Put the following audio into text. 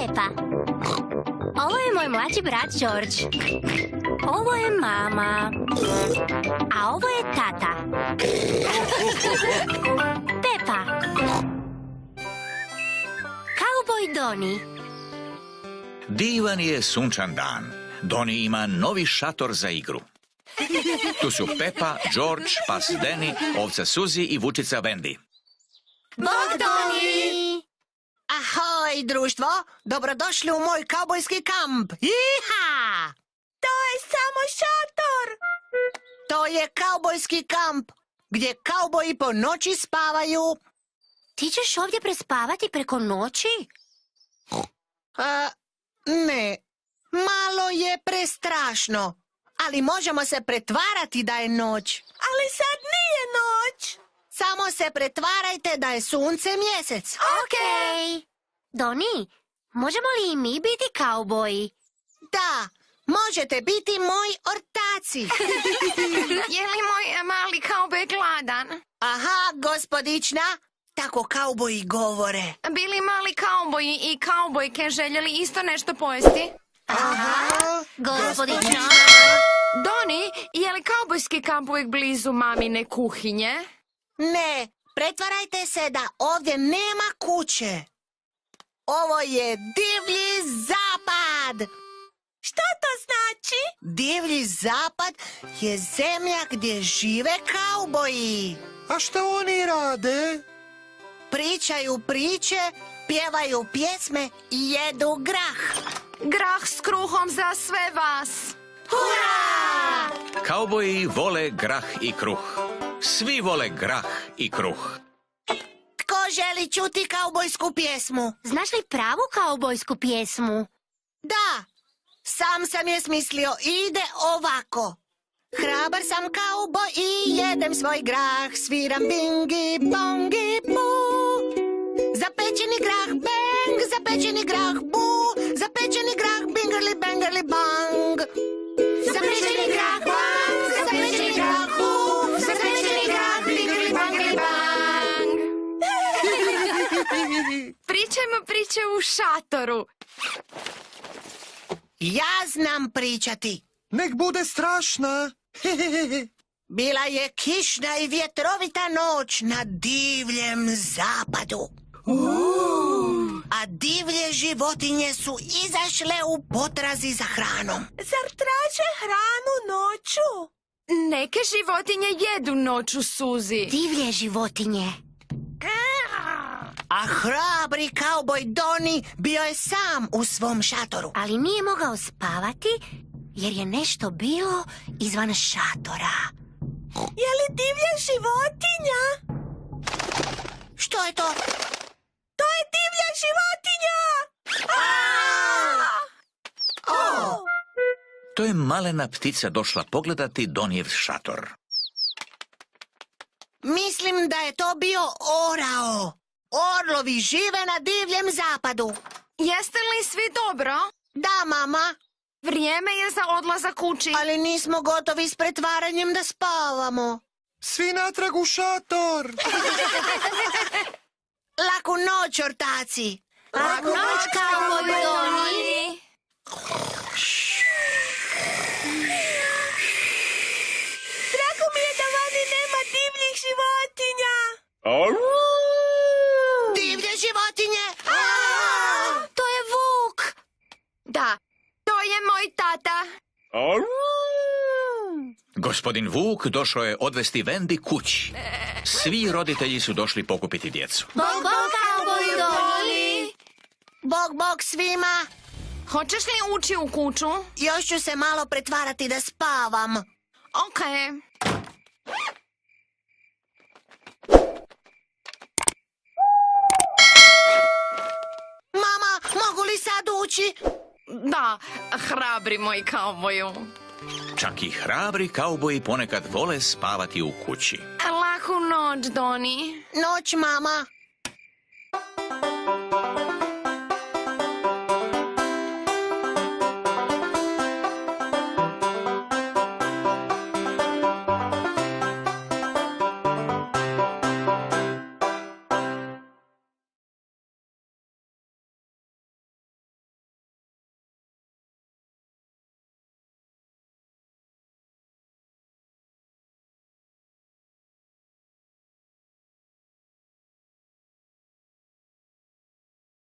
Pepa. Ovo je moj mlađi brat George. Ovo je mama. A ovo je tata. Pepa. Kauboj Doni. Divan je sunčan dan. Doni ima novi šator za igru. Tu su Pepa, George, pas Danny, ovca Suzy i vučica Wendy. Bog Doni! Ahoj, društvo! Dobrodošli u moj kaubojski kamp! Iha! To je samo šator! To je kaubojski kamp, gdje kauboji po noći spavaju. Ti ćeš ovdje prespavati preko noći? Ne, malo je prestrašno, ali možemo se pretvarati da je noć. Ali sad nije noć! Samo se pretvarajte da je sunce mjesec. Okej. Doni, možemo li i mi biti kauboji? Da, možete biti moji ortaci. Je li moj mali kauboj gladan? Aha, gospodična, tako kauboji govore. Bili mali kauboji i kaubojke željeli isto nešto pojesti? Aha, Gospodična. Doni, je li kaubojski kamp uvijek blizu mamine kuhinje? Ne, pretvarajte se da ovdje nema kuće. Ovo je divlji zapad. Što to znači? Divlji zapad je zemlja gdje žive kauboji. A što oni rade? Pričaju priče, pjevaju pjesme i jedu grah. Grah s kruhom za sve vas. Hurra! Kauboji vole grah i kruh. Svi vole grah i kruh. Tko želi čuti kaubojsku pjesmu? Znaš li pravu kaubojsku pjesmu? Da, sam sam je smislio, ide ovako. Hrabar sam kauboj i jedem svoj grah, sviram bingi, bongi, bu. Zapečeni grah, bang, zapečeni grah, bu. Zapečeni grah, bingerli, bangerli, bang. Zapečeni grah, bang, zapečeni grah, bu. Zapečeni grah, bingerli, bangerli, bang. Pričajmo priče u šatoru. Ja znam pričati. Nek bude strašna. Bila je kišna i vjetrovita noć na divljem zapadu. A divlje životinje su izašle u potrazi za hranom. Zar traže hranu noću? Neke životinje jedu noću, Suzy. Divlje životinje. A hrabri kauboj Doni bio je sam u svom šatoru. Ali nije mogao spavati jer je nešto bilo izvan šatora. Je li divlja životinja? Što je to? To je divlja životinja! To je malena ptica došla pogledati Donijev šator. Mislim da je to bio orao. Orlovi žive na divljem zapadu. Jeste li svi dobro? Da, mama, Vrijeme je za odlazak kući. ali nismo gotovi s pretvaranjem da spavamo. Svi natrag u šator. Laku noć, ortaci. Laku noć, kauboj Doni. Drago mi je da vani nema divljih životinja. Divlje životinje! To je Vuk. Da, to je moj tata. Gospodin Vuk došao je odvesti Wendy kući. Svi roditelji su došli pokupiti djecu. Bog, bog, kauboj Doni. Bog, bog svima. Hoćeš li ući u kuću? Još ću se malo pretvarati da spavam. Okej. Mama, mogu li sad ući? Da, hrabri moj kauboju. Čak i hrabri kauboji ponekad vole spavati u kući. Laku noć, Doni. Noć, mama.